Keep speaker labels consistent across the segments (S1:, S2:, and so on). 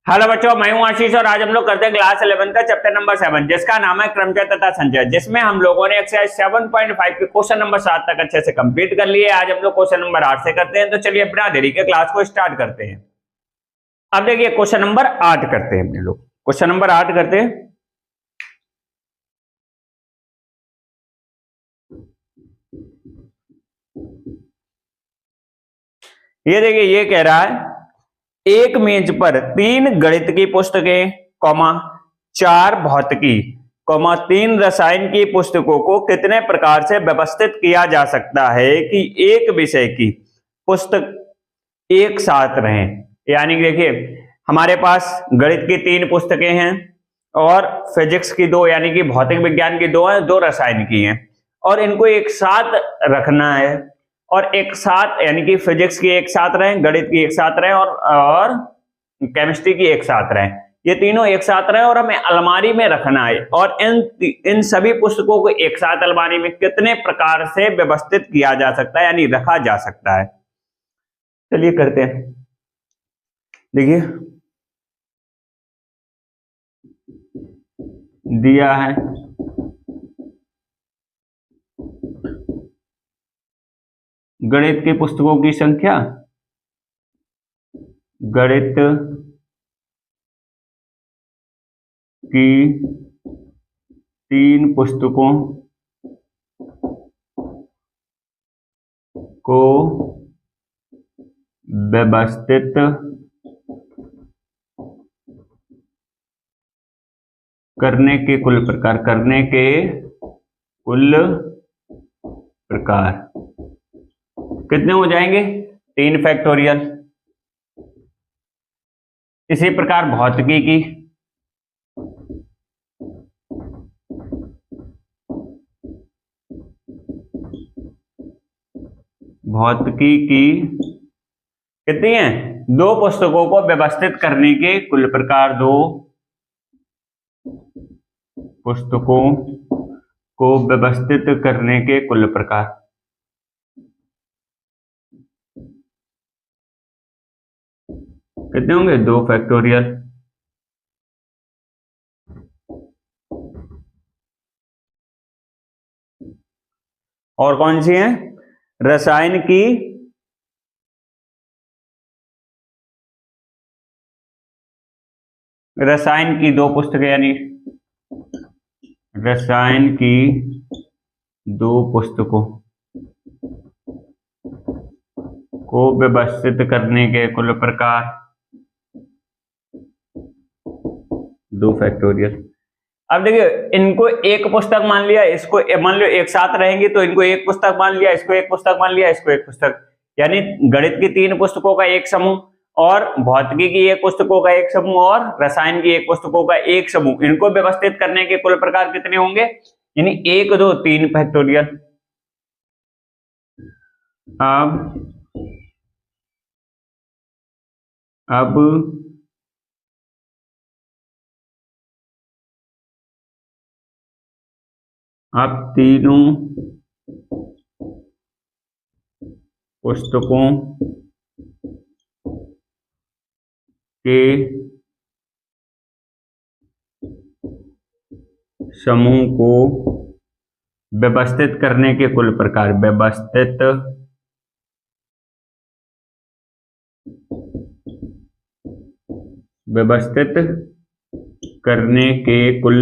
S1: Hello बच्चों, मैं हूं आशीष और आज हम लोग करते हैं क्लास 11 का चैप्टर नंबर 7 जिसका नाम है क्रमचय तथा संचय, जिसमें हम लोगों ने एक्सरसाइज 7.5 के क्वेश्चन नंबर 7 तक अच्छे से कंप्लीट कर लिए। आज हम लोग क्वेश्चन नंबर 8 से करते हैं, तो चलिए बिना देरी के क्लास को स्टार्ट करते हैं। अब देखिए क्वेश्चन नंबर 8 करते हैं। अपने लोग क्वेश्चन नंबर 8 करते हैं। ये देखिए, ये कह रहा है एक मेज पर 3 गणित की पुस्तकें, कॉमा 4 भौतिकी, कॉमा 3 रसायन की पुस्तकों को कितने प्रकार से व्यवस्थित किया जा सकता है कि एक विषय की पुस्तक एक साथ रहें। यानी कि देखिए, हमारे पास गणित की 3 पुस्तकें हैं और फिजिक्स की 2 यानी कि भौतिक विज्ञान की 2 हैं, 2 रसायन की हैं, और इनको एक साथ रखना है। और एक साथ यानी कि फिजिक्स की एक साथ रहें, गणित की एक साथ रहें और केमिस्ट्री की एक साथ रहें। ये तीनों एक साथ रहें और हमें अलमारी में रखना है। और इन सभी पुस्तकों को एक साथ अलमारी में कितने प्रकार से व्यवस्थित किया जा सकता है, यानी रखा जा सकता है। चलिए करते हैं। देखिए दिया है गणित की पुस्तकों की संख्या, गणित की 3 पुस्तकों को व्यवस्थित करने के कुल प्रकार कितने हो जाएंगे? 3 फैक्टोरियल। इसी प्रकार भौतिकी की कितनी है? 2 पुस्तकों को व्यवस्थित करने के कुल प्रकार, 2 पुस्तकों को व्यवस्थित करने के कुल प्रकार। कितने होंगे? 2 फैक्टोरियल। और कौन सी है? रसायन की 2 पुस्तकें, यानी रसायन की 2 पुस्तकों को व्यवस्थित करने के कुल प्रकार, 2 फैक्टोरियल। अब देखिए, इनको एक पुस्तक मान लिया, इसको मान लो एक साथ रहेंगे तो इनको एक पुस्तक मान लिया, इसको एक पुस्तक मान लिया, इसको एक पुस्तक, यानी गणित की 3 पुस्तकों का एक समूह और भौतिकी की 1 पुस्तकों का एक समूह और रसायन की 1 पुस्तकों का एक समूह। इनको व्यवस्थित करने के कुल प्रकार कितने होंगे? यानी 1 2 3 फैक्टोरियल। अब आप तीनों पुस्तकों के समूह को व्यवस्थित करने के कुल प्रकार, व्यवस्थित करने के कुल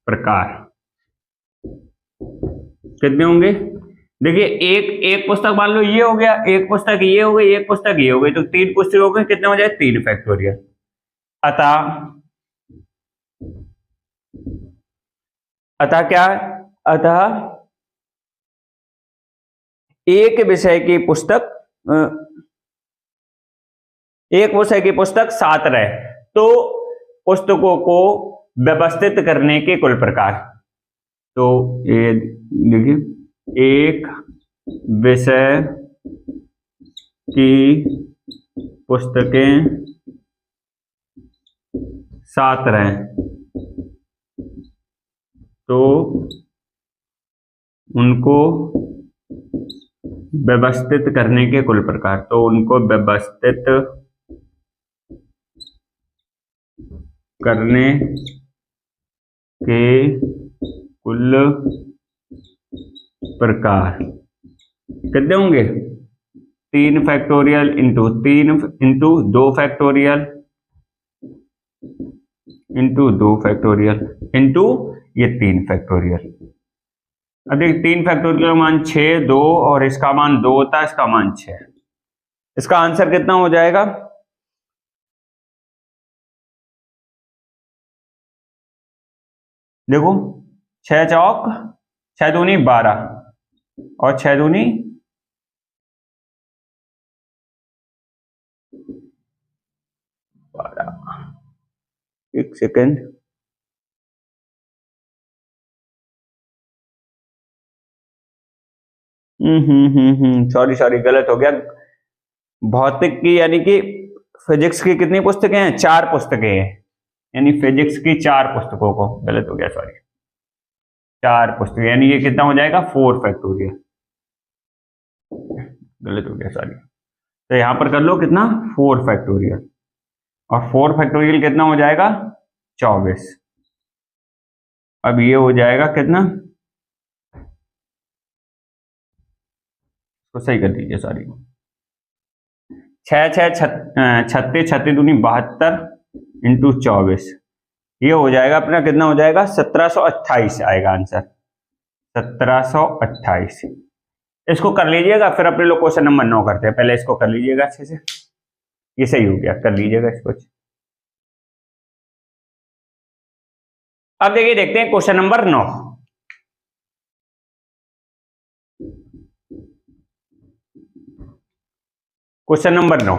S1: प्रकार कितने होंगे? देखिए, एक पुस्तक मान लो ये हो गया, एक पुस्तक ये हो गई, एक पुस्तक ये हो गई, तो 3 पुस्तक हो गए। कितने हो जाए? 3 फैक्टोरियल। अतः क्या है? अतः एक विषय की पुस्तक साथ रहे तो पुस्तकों को व्यवस्थित करने के कुल प्रकार। तो ये देखिए, एक विषय की पुस्तकें साथ रहें तो उनको व्यवस्थित करने के कुल प्रकार, तो उनको व्यवस्थित करने के कुल प्रकार कितने होंगे? 3 factorial into 3 into 2 factorial into 2 factorial into ये 3 फैक्टोरियल। अब देखिए 3 फैक्टोरियल का मान 6, 2 और इसका मान 2 होता है, इसका मान 6। इसका आंसर कितना हो जाएगा? देखो 6 चौक 6 दूनी 12 और 6 दूनी 12। एक सेकेंड, सॉरी गलत हो गया। भौतिक की यानी कि फिजिक्स की कितनी पुस्तकें हैं? 4 पुस्तकें हैं, यानी फिजिक्स की 4 पुस्तकों को, गलत हो गया सॉरी, 4 पुस्तकें, यानी ये कितना हो जाएगा? 4 फैक्टोरियल, गलत हो गया सॉरी। तो यहां पर कर लो कितना? 4 फैक्टोरियल, और 4 फैक्टोरियल कितना हो जाएगा? 24। अब ये हो जाएगा कितना? तो सही कर दीजिए सॉरी, 36 36 दूनी 72 इंटू 24, ये हो जाएगा अपना कितना हो जाएगा? 1728 आएगा आंसर, 1728। इसको कर लीजिएगा, फिर अपने लोग क्वेश्चन नंबर 9 करते हैं। पहले इसको कर लीजिएगा अच्छे से, ये सही हो गया, कर लीजिएगा इसको। अब देखिए देखते हैं question number 9। Question number 9,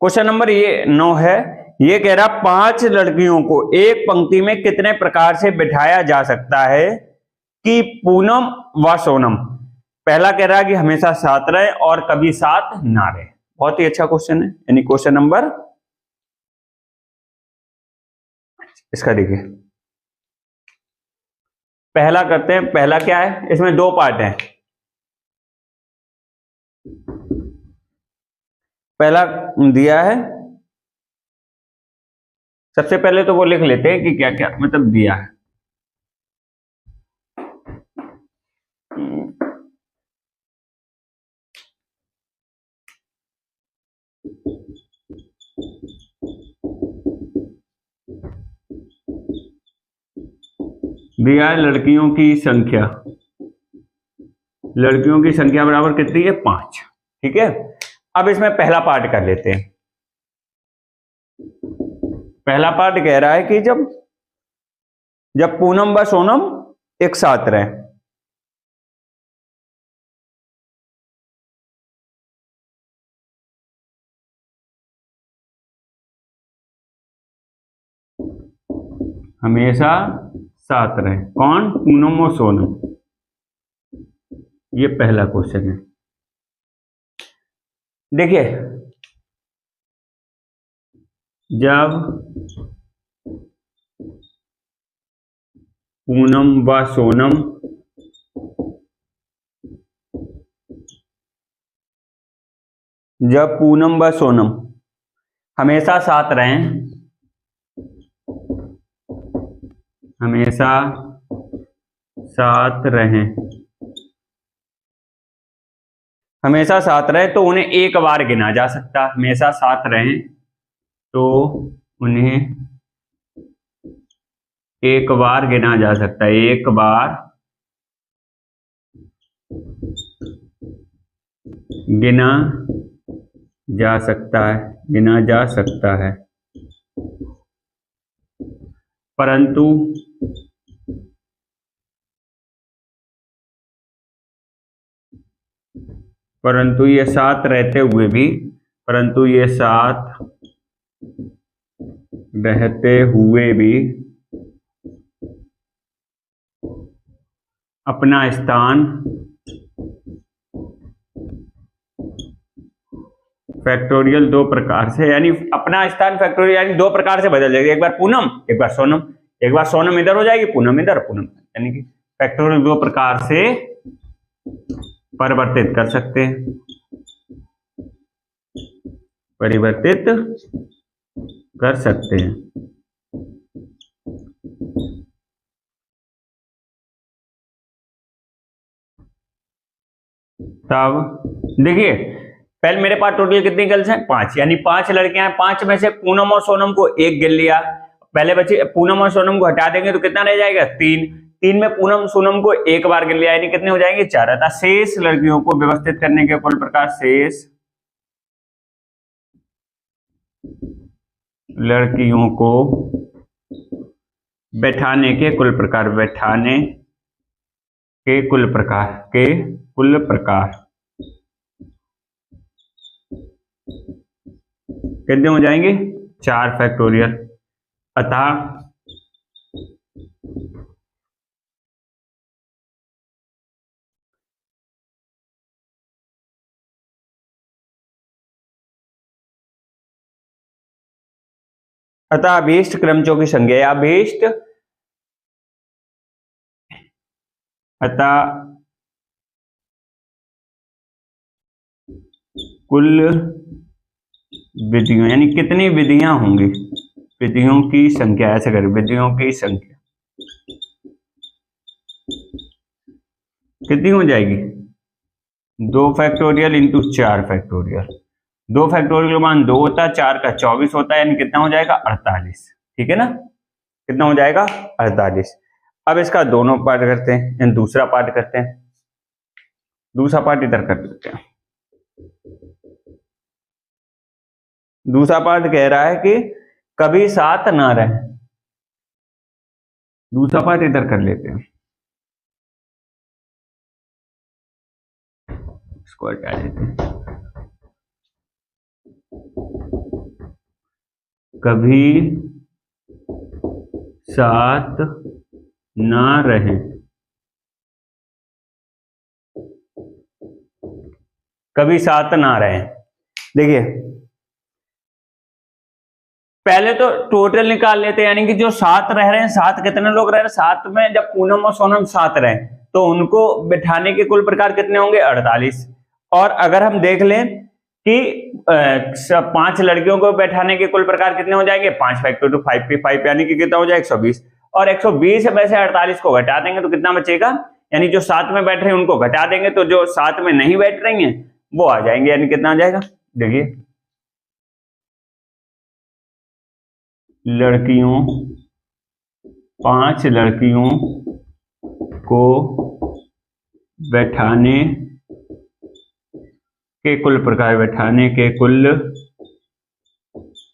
S1: question number ये 9 है। ये कह रहा 5 लड़कियों को एक पंक्ति में कितने प्रकार से बिठाया जा सकता है कि पूनम व सोनम, पहला कह रहा है कि हमेशा साथ रहे और कभी साथ ना रहे। बहुत ही अच्छा क्वेश्चन है, यानी क्वेश्चन नंबर, इसका देखिए पहला करते हैं। पहला क्या है? इसमें 2 पार्ट हैं। पहला दिया है, सबसे पहले तो वो लिख लेते हैं कि क्या क्या मतलब दिया है। दिया है लड़कियों की संख्या, लड़कियों की संख्या बराबर कितनी है? 5। ठीक है, अब इसमें पहला पार्ट कर लेते हैं। पहला पार्ट कह रहा है कि जब पूनम व सोनम एक साथ रहे, हमेशा साथ रहे। कौन? पूनम और सोनम। ये पहला क्वेश्चन है। देखिए जब पूनम व सोनम हमेशा साथ रहें, हमेशा साथ रहें, हमेशा साथ रहें तो उन्हें एक बार गिना जा सकता। हमेशा साथ रहें तो उन्हें एक बार गिना जा सकता है, एक बार गिना जा सकता है, गिना जा सकता है। परंतु ये साथ रहते हुए भी, परंतु ये साथ रहते हुए भी अपना स्थान फैक्टोरियल 2 प्रकार से, यानी अपना स्थान फैक्टोरियल यानी 2 प्रकार से बदल जाएगी। एक बार पूनम, एक बार सोनम, एक बार सोनम इधर हो जाएगी, पूनम इधर, पूनम, यानी कि फैक्टोरियल 2 प्रकार से परिवर्तित कर सकते हैं, परिवर्तित कर सकते हैं। तब देखिए, पहले मेरे पास टोटल कितनी गर्ल्स हैं? 5, यानी 5 लड़कियां हैं। 5 में से पूनम और सोनम को एक गिन लिया, पहले बच्चे पूनम और सोनम को हटा देंगे तो कितना रह जाएगा? 3। 3 में पूनम सोनम को एक बार गिन लिया, यानी कितने हो जाएंगे? 4। अतः शेष लड़कियों को व्यवस्थित करने के कुल प्रकार, शेष लड़कियों को बैठाने के कुल प्रकार, बैठाने के कुल प्रकार, के कुल प्रकार कितने हो जाएंगे? 4 फैक्टोरियल। अतः अभीष्ट क्रमचों की संख्या, अभीष्ट अतः कुल विधियों, यानी कितनी विधियां होंगी, विधियों की संख्या, ऐसे करें, विधियों की संख्या कितनी हो जाएगी? 2 फैक्टोरियल इंटू 4 फैक्टोरियल। 2 फैक्टोरियल का मान 2 होता है, 4 का 24 होता है, यानी कितना हो जाएगा? 48। ठीक है ना, कितना हो जाएगा? 48। अब इसका दोनों पार्ट करते हैं, यानी दूसरा पार्ट करते हैं। दूसरा पार्ट इधर कर लेते हैं। दूसरा पार्ट कह रहा है कि कभी साथ ना रहे। दूसरा पार्ट इधर कर लेते हैं, इसको हटा देते हैं। कभी साथ ना रहे, कभी साथ ना रहे। देखिए, पहले तो टोटल निकाल लेते हैं, यानी कि जो साथ रह रहे हैं, साथ कितने लोग रह रहे हैं? साथ में जब पूनम और सोनम साथ रहे तो उनको बिठाने के कुल प्रकार कितने होंगे? 48। और अगर हम देख लें कि 5 लड़कियों को बैठाने के कुल प्रकार कितने हो जाएंगे? 5 फैक्टर टू 5 पे 5, यानी कि कितना हो जाएगा? 120। और 120 में से 48 को घटा देंगे तो कितना बचेगा? यानी जो साथ में बैठ रहे हैं उनको घटा देंगे तो जो साथ में नहीं बैठ रही हैं वो आ जाएंगे, यानी कितना आ जाएगा? देखिए, लड़कियों, 5 लड़कियों को बैठाने के कुल प्रकार, बैठाने के कुल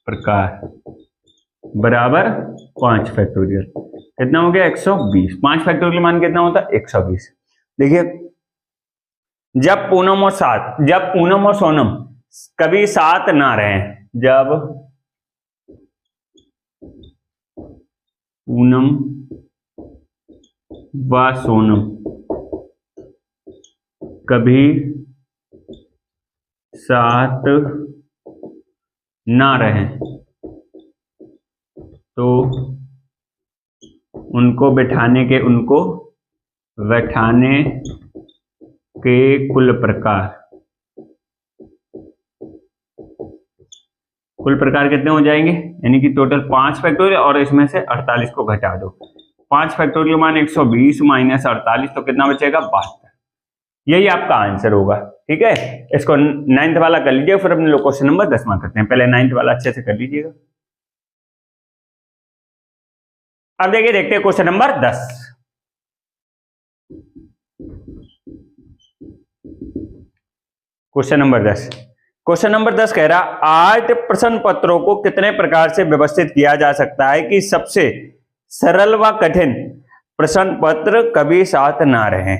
S1: प्रकार बराबर 5 फैक्टोरियल। कितना हो गया? 120। 5 फैक्टोरियल मान कितना होता है? 120। देखिए, जब पूनम और सोनम कभी साथ ना रहे, जब पूनम व सोनम कभी साथ ना रहे तो उनको बैठाने के कुल प्रकार कितने हो जाएंगे? यानी कि टोटल 5 फैक्टोरियल और इसमें से 48 को घटा दो। 5 फैक्टोरियल मान 120 माइनस 48 तो कितना बचेगा? 72। यही आपका आंसर होगा। ठीक है, इसको 9th वाला कर लीजिए, फिर अपने लोग क्वेश्चन नंबर 10 करते हैं। पहले 9th वाला अच्छे से कर लीजिएगा। अब देखिए, देखते हैं question number 10। Question number 10। Question number 10 कह रहा 8 प्रश्न पत्रों को कितने प्रकार से व्यवस्थित किया जा सकता है कि सबसे सरल व कठिन प्रश्न पत्र कभी साथ ना रहे?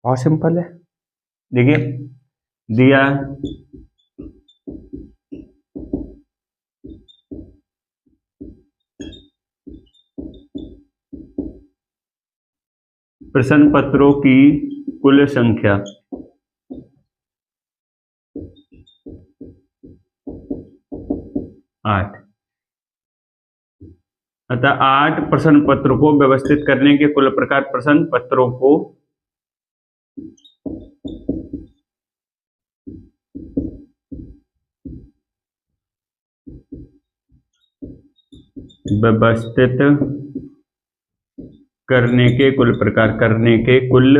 S1: बहुत सिंपल है। देखिए, दिया प्रश्न पत्रों की कुल संख्या 8, अतः 8 प्रश्न पत्र को व्यवस्थित करने के कुल प्रकार, प्रश्न पत्रों को व्यवस्थित करने के कुल प्रकार, करने के कुल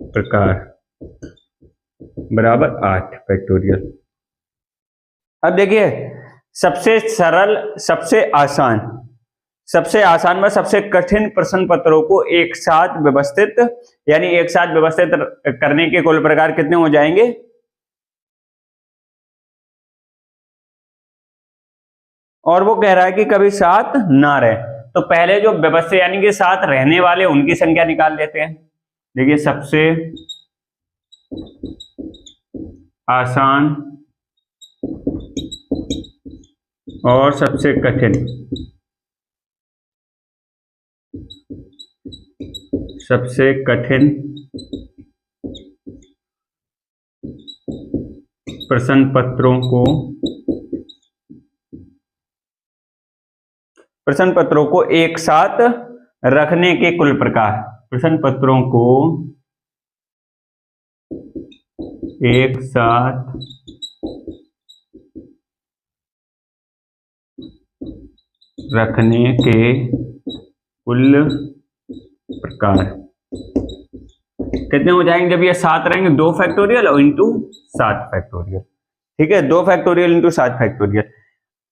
S1: प्रकार बराबर 8 फैक्टोरियल। अब देखिए सबसे सरल, सबसे आसान व सबसे कठिन प्रश्न पत्रों को एक साथ व्यवस्थित, यानी एक साथ व्यवस्थित करने के कुल प्रकार कितने हो जाएंगे? और वो कह रहा है कि कभी साथ ना रहे, तो पहले जो व्यवस्थित यानी कि साथ रहने वाले उनकी संख्या निकाल लेते हैं। देखिए सबसे आसान और सबसे कठिन, सबसे कठिन प्रश्न पत्रों को एक साथ रखने के कुल प्रकार, प्रश्न पत्रों को एक साथ रखने के कुल प्रकार कितने हो जाएंगे जब ये साथ रहेंगे? 2 फैक्टोरियल और इंटू 7 फैक्टोरियल। ठीक है, 2 फैक्टोरियल इंटू 7 फैक्टोरियल।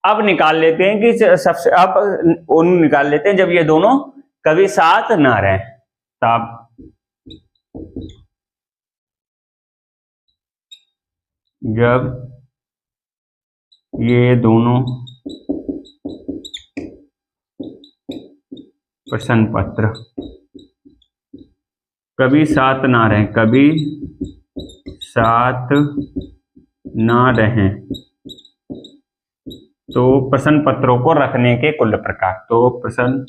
S1: अब निकाल लेते हैं कि सबसे, अब उन निकाल लेते हैं जब ये दोनों कभी साथ ना रहें, तब जब ये दोनों प्रश्न पत्र कभी साथ ना रहें, कभी साथ ना रहें, तो प्रश्न पत्रों को रखने के कुल प्रकार, तो प्रश्न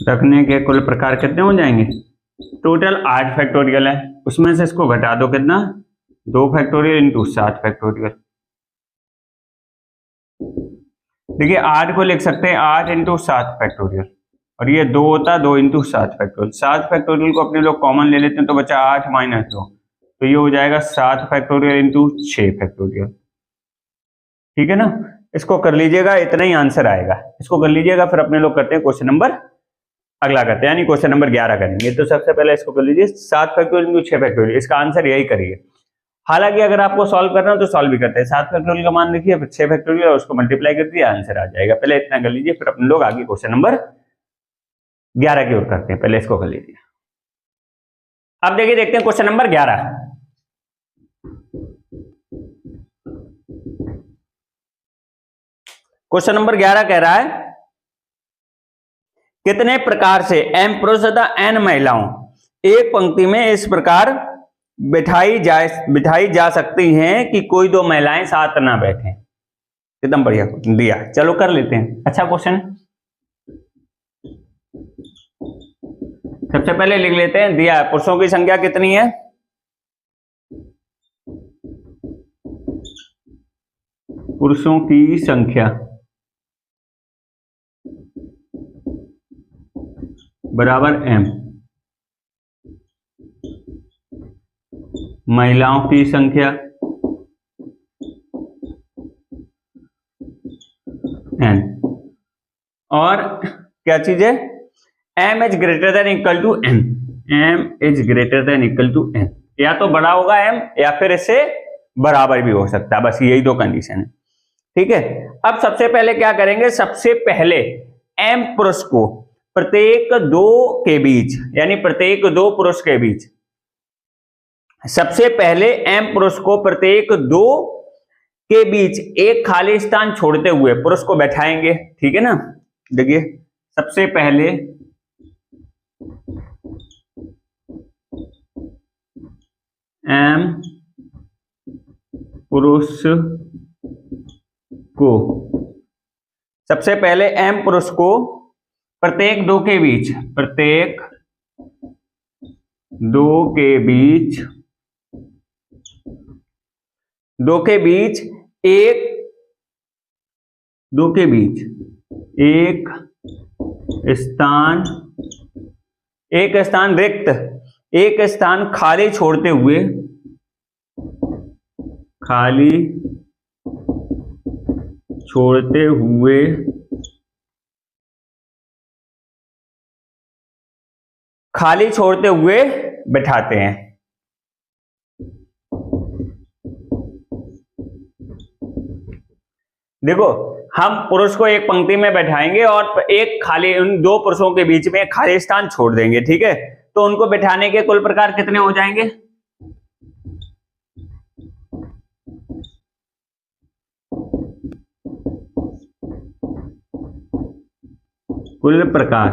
S1: रखने के कुल प्रकार कितने हो जाएंगे? टोटल 8 फैक्टोरियल है, उसमें से इसको घटा दो, कितना? 2 फैक्टोरियल इंटू 7 फैक्टोरियल। देखिए 8 को लिख सकते हैं 8 इंटू 7 फैक्टोरियल, और ये 2 होता है 2 इंटू 7 फैक्टोरियल। 7 फैक्टोरियल को अपने लोग कॉमन ले लेते हैं तो बचा 8 माइनस 2, तो ये हो जाएगा 7 फैक्टोरियल इंटू 6 फैक्टोरियल। ठीक है ना, इसको कर लीजिएगा, इतना ही आंसर आएगा, इसको कर लीजिएगा। फिर अपने लोग करते हैं क्वेश्चन नंबर, अगला करते हैं, यानी क्वेश्चन नंबर 11 करेंगे। तो सबसे पहले इसको कर लीजिए 7 फैक्टोरियल इंटू 6 फैक्टोरियल, इसका आंसर यही करिए। हालांकि अगर आपको सॉल्व करना हो तो सॉल्व भी करते हैं। 7 फैक्टोरियल का मान लिखिए, फिर 6 फैक्टोरियल और उसको मल्टीप्लाई कर दिया, आंसर आ जाएगा। पहले इतना कर लीजिए, फिर अपने लोग आगे क्वेश्चन नंबर 11 की ओर करते हैं। पहले इसको कर लीजिए। अब देखिए, देखते हैं क्वेश्चन नंबर 11। क्वेश्चन नंबर 11 कह रहा है कितने प्रकार से m पुरुष तथा n महिलाओं एक पंक्ति में इस प्रकार बिठाई जा सकती हैं कि कोई 2 महिलाएं साथ ना बैठें। एकदम बढ़िया दिया, चलो कर लेते हैं। अच्छा क्वेश्चन, सबसे पहले लिख लेते हैं। दिया है पुरुषों की संख्या कितनी है? पुरुषों की संख्या बराबर m, महिलाओं की संख्या n, और क्या चीज है? m is greater than equal to n, m is greater than equal to n, या तो बड़ा होगा m या फिर इससे बराबर भी हो सकता है, बस यही 2 कंडीशन है। ठीक है, अब सबसे पहले क्या करेंगे? सबसे पहले m पुरुष को प्रत्येक 2 के बीच, यानी प्रत्येक 2 पुरुष के बीच, सबसे पहले m पुरुष को प्रत्येक 2 के बीच एक खाली स्थान छोड़ते हुए पुरुष को बैठाएंगे। ठीक है ना, देखिए सबसे पहले m पुरुष को, सबसे पहले m पुरुष को प्रत्येक 2 के बीच, प्रत्येक 2 के बीच, 2 के बीच एक दो के बीच एक स्थान रिक्त, एक स्थान खाली छोड़ते हुए बैठाते हैं। देखो, हम पुरुष को एक पंक्ति में बैठाएंगे और एक खाली, उन दो पुरुषों के बीच में एक खाली स्थान छोड़ देंगे, ठीक है। तो उनको बैठाने के कुल प्रकार कितने हो जाएंगे? कुल प्रकार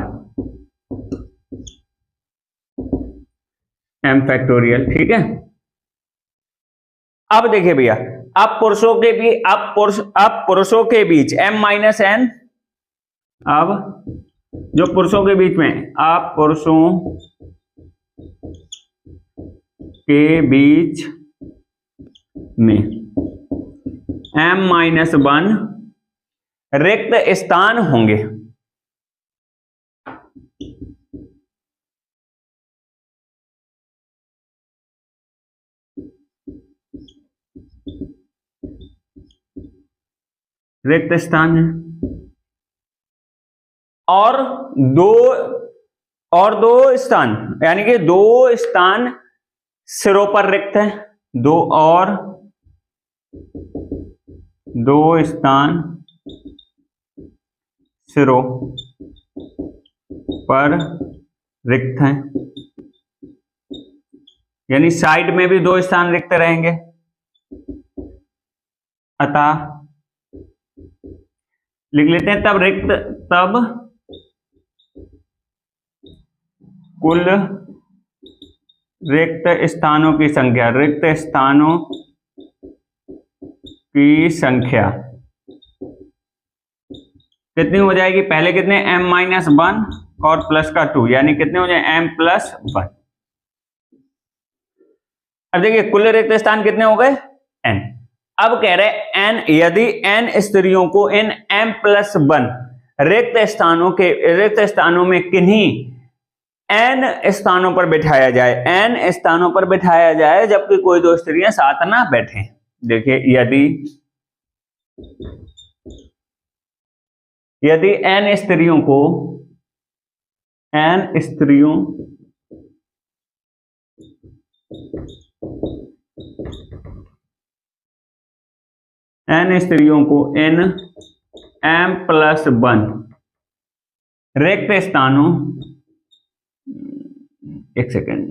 S1: m फैक्टोरियल, ठीक है। अब देखिए भैया, अब पुरुषों के बीच m माइनस n, अब जो पुरुषों के बीच में, अब पुरुषों के बीच में m माइनस 1 रिक्त स्थान होंगे। रिक्त स्थान है, और दो स्थान, यानी कि दो स्थान सिरों पर रिक्त हैं, दो स्थान सिरों पर रिक्त हैं, यानी साइड में भी दो स्थान रिक्त रहेंगे। अतः लिख लेते हैं, तब कुल रिक्त स्थानों की संख्या कितनी हो जाएगी? पहले कितने, m माइनस 1 और प्लस का 2, यानी कितने हो जाए, m प्लस 1। अब देखिए कुल रिक्त स्थान कितने हो गए? n। अब कह रहे n, यदि n स्त्रियों को इन m प्लस 1 रिक्त स्थानों में किन्हीं n स्थानों पर बिठाया जाए, जबकि कोई दो स्त्रियां साथ ना बैठे। देखिए, यदि n स्त्रियों को इन m प्लस 1 रिक्त स्थानों, एक सेकेंड,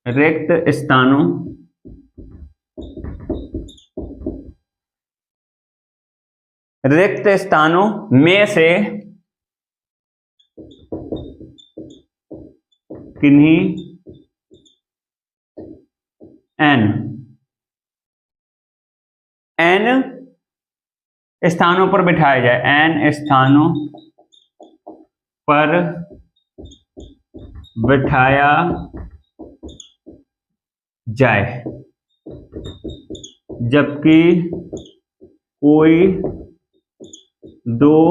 S1: रिक्त स्थानों में से किन्हीं n स्थानों पर बिठाया जाए, n स्थानों पर बिठाया जाए, जबकि कोई दो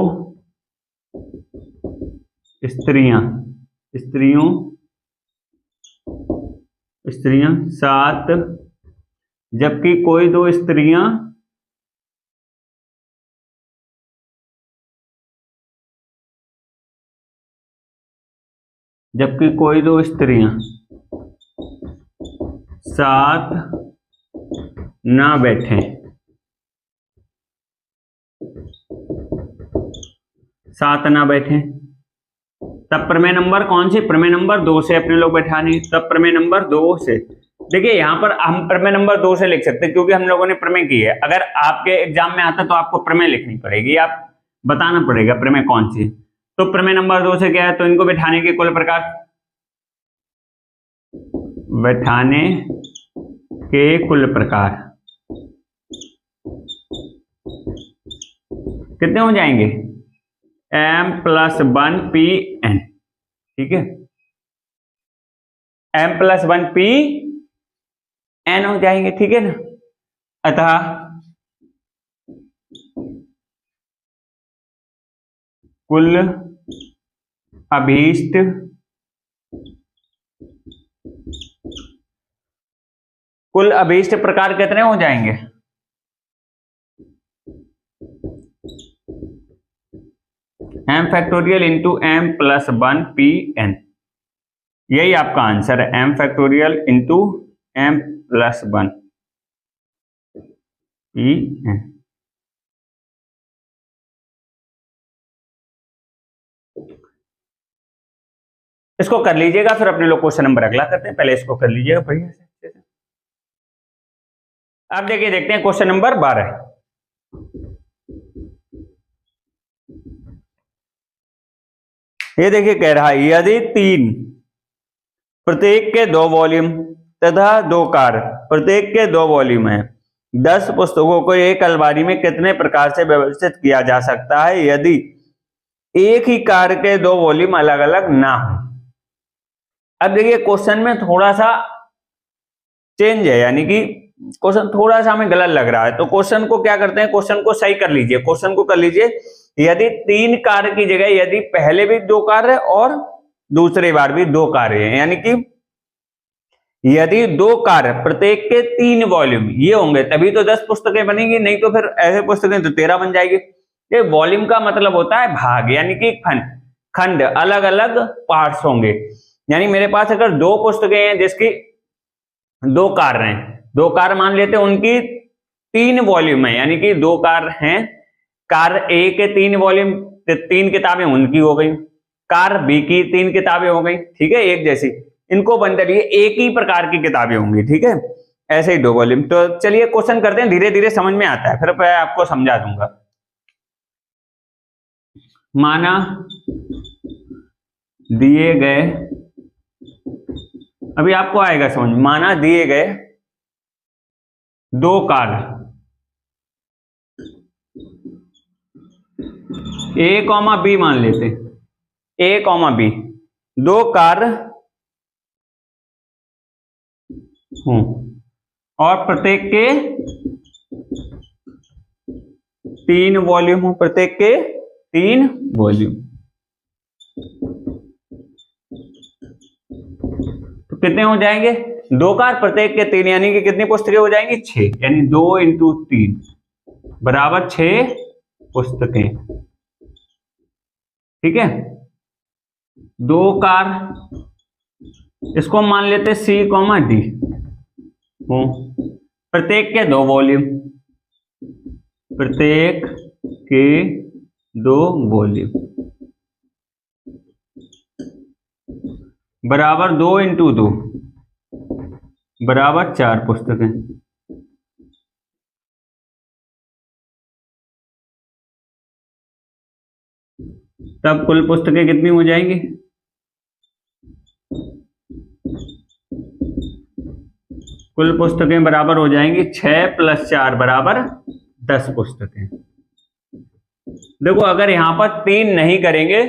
S1: स्त्रियां साथ, जबकि कोई दो स्त्रियां साथ ना बैठे, तब प्रमेय नंबर कौन सी? प्रमेय नंबर 2 से अपने लोग बैठाने। तब प्रमेय नंबर 2 से, देखिए यहां पर हम प्रमेय नंबर 2 से लिख सकते हैं, क्योंकि हम लोगों ने प्रमेय की है। अगर आपके एग्जाम में आता तो आपको प्रमेय लिखनी पड़ेगी, आप बताना पड़ेगा प्रमेय कौन सी। तो प्रमेय नंबर 2 से क्या है? तो इनको बैठाने के कुल प्रकार, बैठाने के कुल प्रकार कितने हो जाएंगे? m प्लस 1 पी एन, ठीक है, m प्लस 1 पी एन हो जाएंगे, ठीक है ना। अतः कुल अभीष्ट प्रकार कितने हो जाएंगे? m factorial into m plus 1 P n, यही आपका आंसर है, m factorial into m plus 1 P n. इसको कर लीजिएगा, फिर अपने लोग क्वेश्चन नंबर अगला करते हैं। पहले इसको कर लीजिएगा बढ़िया से। अब देखिए, देखते हैं क्वेश्चन नंबर 12। ये देखिए कह रहा है, यदि 3 प्रत्येक के 2 वॉल्यूम तथा 2 कार प्रत्येक के 2 वॉल्यूम है, 10 पुस्तकों को एक अलमारी में कितने प्रकार से व्यवस्थित किया जा सकता है यदि एक ही कार के 2 वॉल्यूम अलग अलग ना हो? अब देखिए क्वेश्चन में थोड़ा सा चेंज है, यानी कि क्वेश्चन थोड़ा सा हमें गलत लग रहा है। तो क्वेश्चन को क्या करते हैं, क्वेश्चन को सही कर लीजिए। क्वेश्चन को कर लीजिए, यदि 3 कार की जगह यदि पहले भी 2 कार है और दूसरी बार भी 2 कार है, यानी कि यदि 2 कार प्रत्येक के 3 वॉल्यूम ये होंगे तभी तो 10 पुस्तकें बनेंगी, नहीं तो फिर ऐसे पुस्तकें तो 13 बन जाएगी। ये वॉल्यूम का मतलब होता है भाग, यानी कि खंड अलग अलग पार्ट्स होंगे। यानी मेरे पास अगर 2 पुस्तकें हैं जिसकी 2 कार हैं, 2 कार मान लेते हैं, उनकी 3 वॉल्यूम है, यानी कि 2 कार हैं, कार ए के 3 वॉल्यूम 3 किताबें उनकी हो गई, कार बी की 3 किताबें हो गई, ठीक है, एक जैसी। इनको बंद करिए, एक ही प्रकार की किताबें होंगी, ठीक है, ऐसे ही 2 वॉल्यूम। तो चलिए क्वेश्चन करते हैं, धीरे धीरे समझ में आता है, फिर मैं आपको समझा दूंगा। माना दिए गए, अभी आपको आएगा समझ, माना दिए गए 2 कार ए कॉमा बी मान लेते, ए कॉमा बी 2 कार हूं और प्रत्येक के 3 वॉल्यूम हो, प्रत्येक के 3 वॉल्यूम, तो कितने हो जाएंगे? 2 कार प्रत्येक के 3, यानी कि कितनी पुस्तकें हो जाएंगी? 6, यानी 2 इंटू 3 बराबर 6 पुस्तकें, ठीक है। 2 कार, इसको मान लेते सी कॉमा डी, प्रत्येक के 2 वॉल्यूम, प्रत्येक के 2 वॉल्यूम बराबर 2 इंटू 2 बराबर 4 पुस्तकें। तब कुल पुस्तकें कितनी हो जाएंगी? कुल पुस्तकें बराबर हो जाएंगी 6 प्लस 4 बराबर 10 पुस्तकें। देखो अगर यहां पर 3 नहीं करेंगे,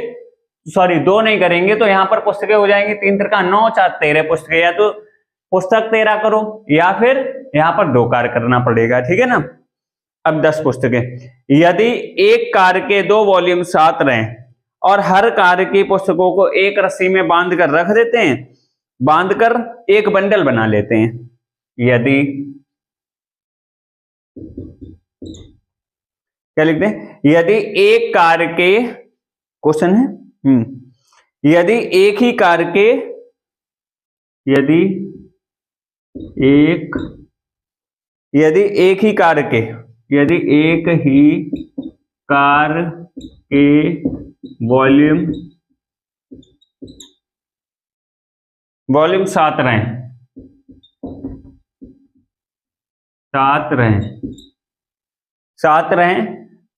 S1: सॉरी 2 नहीं करेंगे, तो यहां पर पुस्तकें हो जाएंगी 3 3 9 4 13 पुस्तकें। या तो पुस्तक 13 करो या फिर यहां पर 2 कार करना पड़ेगा, ठीक है ना। अब 10 पुस्तकें, यदि एक कार के 2 वॉल्यूम साथ रहें और हर कार की पुस्तकों को एक रस्सी में बांध कर रख देते हैं, बांधकर एक बंडल बना लेते हैं, यदि, क्या लिखते हैं, यदि एक कार के, क्वेश्चन है, यदि एक ही कार के, यदि एक ही कार के, यदि एक ही कार के वॉल्यूम साथ रहें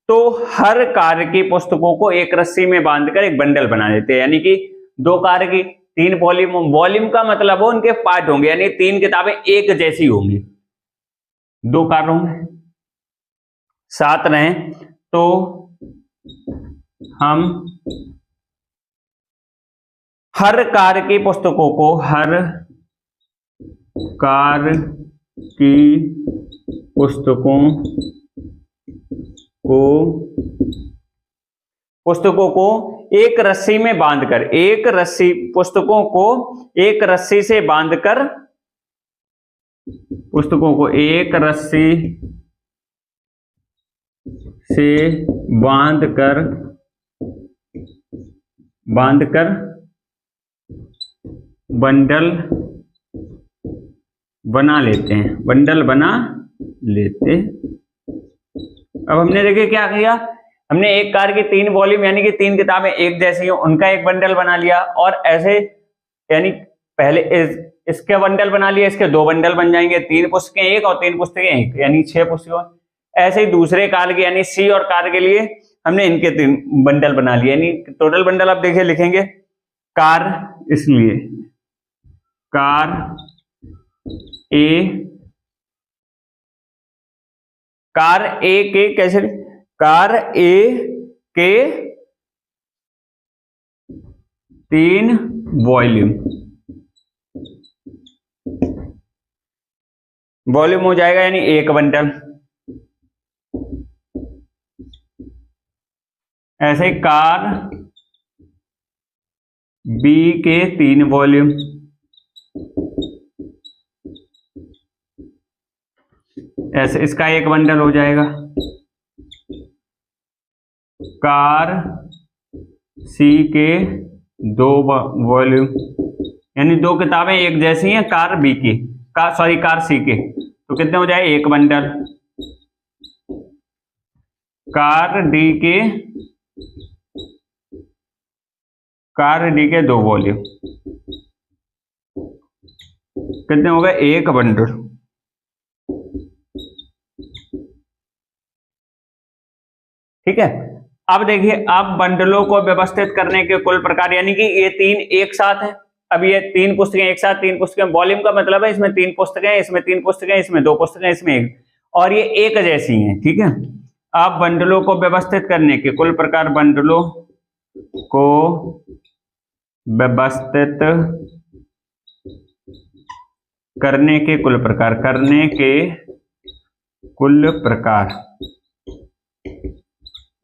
S1: तो हर कार की पुस्तकों को एक रस्सी में बांधकर एक बंडल बना देते हैं, यानी कि 2 कार की 3 वॉल्यूम का मतलब हो उनके पार्ट होंगे, यानी 3 किताबें एक जैसी होंगी, 2 कार होंगे साथ रहें तो हम हर कार की पुस्तकों को, हर कार की पुस्तकों को पुस्तकों को एक रस्सी में बांधकर, एक रस्सी, पुस्तकों को एक रस्सी से बांधकर, पुस्तकों को एक रस्सी से बांधकर बंडल बना लेते हैं, बंडल बना लेते। अब हमने देखिए क्या किया, हमने एक कार की 3 वॉल्यूम यानी कि 3 किताबें एक जैसी हो उनका एक बंडल बना लिया, और ऐसे यानी पहले इसके बंडल बना लिया, इसके 2 बंडल बन जाएंगे, 3 पुस्तकें एक और 3 पुस्तकें एक, यानी 6 पुस्तकें। ऐसे ही दूसरे कार के यानी सी और कार के लिए हमने इनके 3 बंडल बना लिए, यानी टोटल बंडल आप देखिए लिखेंगे कार, इसलिए कार ए के कैसे, कार ए के 3 वॉल्यूम हो जाएगा, यानी एक बंडल। ऐसे कार बी के 3 वॉल्यूम, ऐसे इसका एक बंडल हो जाएगा। कार सी के 2 वॉल्यूम, यानी 2 किताबें एक जैसी हैं कार बी की, कार सी के, तो कितने हो जाए, एक बंडल। कार डी के 2 वॉल्यूम, कितने हो गए, एक बंडल। ठीक है, अब देखिए, अब बंडलों को व्यवस्थित करने के कुल प्रकार, यानी कि ये 3 एक साथ है, अब ये 3 पुस्तकें एक साथ, 3 पुस्तकें, वॉल्यूम का मतलब है इसमें 3 पुस्तकें, इसमें 3 पुस्तकें, इसमें 2 पुस्तकें, इसमें एक, और ये एक जैसी हैं। ठीक है, अब बंडलों को व्यवस्थित करने के कुल प्रकार, बंडलों को व्यवस्थित करने के कुल प्रकार,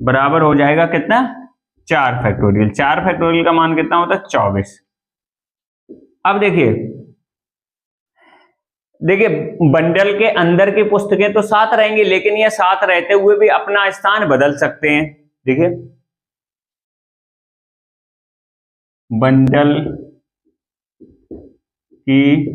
S1: बराबर हो जाएगा कितना, 4 फैक्टोरियल। 4 फैक्टोरियल का मान कितना होता है, 24। अब देखिए बंडल के अंदर की पुस्तकें तो साथ रहेंगी, लेकिन ये साथ रहते हुए भी अपना स्थान बदल सकते हैं। देखिए, बंडल की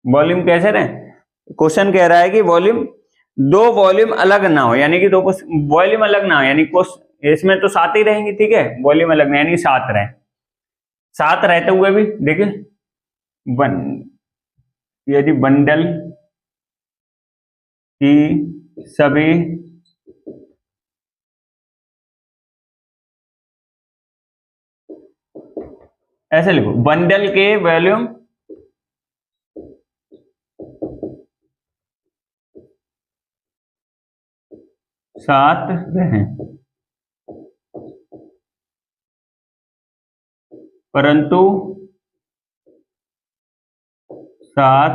S1: वॉल्यूम कैसे रहे, क्वेश्चन कह रहा है कि वॉल्यूम, 2 वॉल्यूम अलग ना हो, यानी कि 2 वॉल्यूम अलग ना हो, यानी इसमें तो साथ ही रहेंगी। ठीक है, वॉल्यूम अलग ना, यानी साथ रहे, साथ रहते हुए भी। देखिए यदि बंडल की सभी ऐसे लिखो, बंडल के वॉल्यूम साथ रहें, परंतु साथ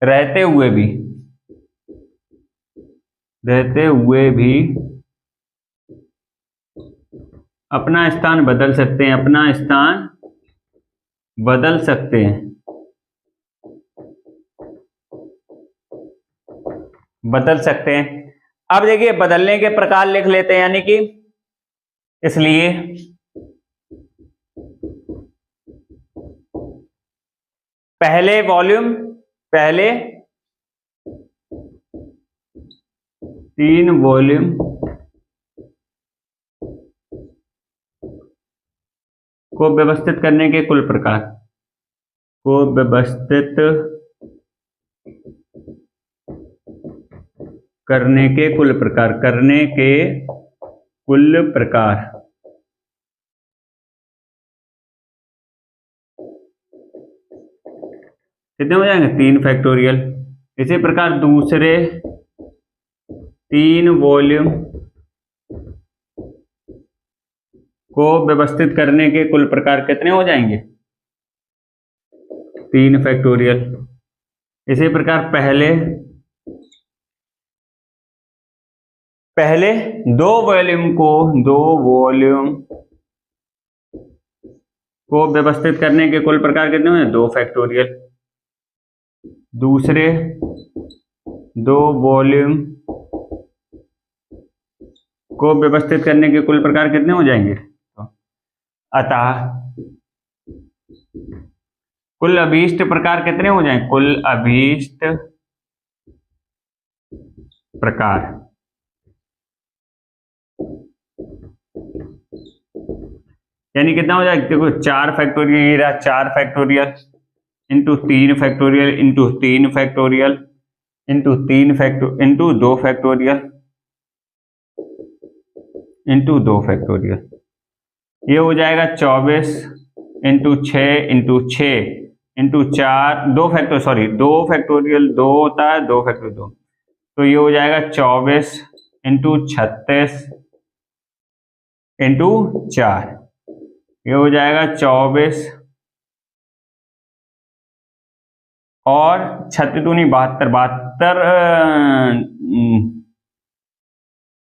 S1: रहते हुए भी अपना स्थान बदल सकते हैं, बदल सकते हैं। अब देखिए, बदलने के प्रकार लिख लेते हैं, यानी कि इसलिए पहले 3 वॉल्यूम को व्यवस्थित करने के कुल प्रकार, करने के कुल प्रकार कितने हो जाएंगे, 3 फैक्टोरियल। इसी प्रकार दूसरे 3 वॉल्यूम को व्यवस्थित करने के कुल प्रकार कितने हो जाएंगे? 3 फैक्टोरियल। इसी प्रकार पहले दो वॉल्यूम को व्यवस्थित करने के कुल प्रकार कितने हुए? 2 फैक्टोरियल। दूसरे दो वॉल्यूम को व्यवस्थित करने के कुल प्रकार कितने हो जाएंगे? अतः कुल अभीष्ट प्रकार कितने हो जाएंगे? कुल अभीष्ट प्रकार यानी कितना हो जाएगा? देखो 4 फैक्टोरियल, ये रहा 4 factorial into 3 factorial into 3 factorial into 3 factorial into 2 factorial into 2 factorial. ये हो जाएगा 24 इंटू 6 इंटू 6 इंटू 4 2 फैक्टोरियल 2 होता है, 2 फैक्टोरियल 2, तो ये हो जाएगा 24 इंटू 36 इंटू 4, ये हो जाएगा 24 और 36 दूनी 72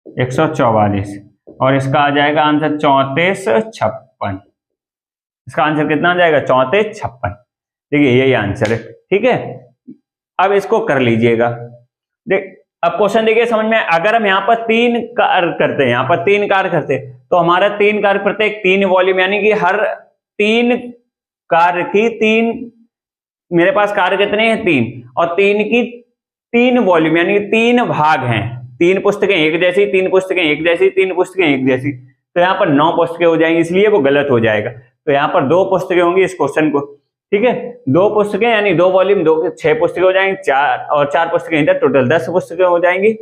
S1: 144 और इसका आ जाएगा आंसर 34 56। इसका आंसर कितना आ जाएगा? 34 56। देखिए यही आंसर है, ठीक है। अब इसको कर लीजिएगा। देख अब क्वेश्चन देखिए समझ में, अगर हम यहाँ पर 3 कार्य करते हैं, यहाँ पर 3 कार्य करते हैं, तो हमारा 3 कार्य प्रत्येक 3 वॉल्यूम, यानी कि हर 3 कार्य की 3, मेरे पास कार्य कितने हैं? 3, और 3 की 3 वॉल्यूम यानी कि 3 भाग हैं। 3 पुस्तकें एक जैसी, 3 पुस्तकें एक जैसी, 3 पुस्तकें एक जैसी, तो यहाँ पर 9 पुस्तकें हो जाएंगी, इसलिए वो गलत हो जाएगा। तो यहाँ पर 2 पुस्तकें होंगी इस क्वेश्चन को, ठीक है। 2 पुस्तकें यानी 2 वॉल्यूम 2 के 6 पुस्तकें हो जाएंगी, 4 और 4 पुस्तकें इधर, टोटल 10 पुस्तकें हो जाएंगी।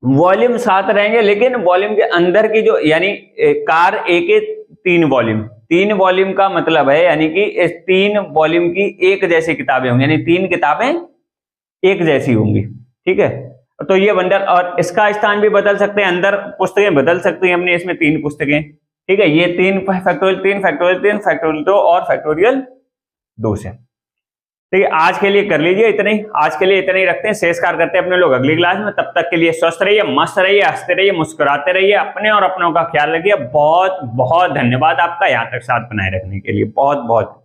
S1: वॉल्यूम 7 रहेंगे, लेकिन वॉल्यूम के अंदर की जो यानी कार ए के 3 वॉल्यूम, 3 वॉल्यूम का मतलब है यानी कि इस 3 वॉल्यूम की एक जैसी किताबें होंगी, यानी 3 किताबें एक जैसी होंगी, ठीक है। तो ये बंडल, और इसका स्थान भी बदल सकते हैं, अंदर पुस्तकें बदल सकती हैं अपने, इसमें 3 पुस्तकें, ठीक है। ये 3 फैक्टोरियल 3 फैक्टोरियल 3 फैक्टोरियल 2 और फैक्टोरियल 2 से, ठीक है। आज के लिए कर लीजिए इतने ही, आज के लिए इतने ही रखते हैं, शेष कार्य करते हैं अपने लोग अगली क्लास में। तब तक के लिए स्वस्थ रहिए, मस्त रहिए, हंसते रहिए, मुस्कुराते रहिए, अपने और अपनों का ख्याल रखिए। बहुत बहुत धन्यवाद आपका यहाँ तक साथ बनाए रखने के लिए, बहुत बहुत।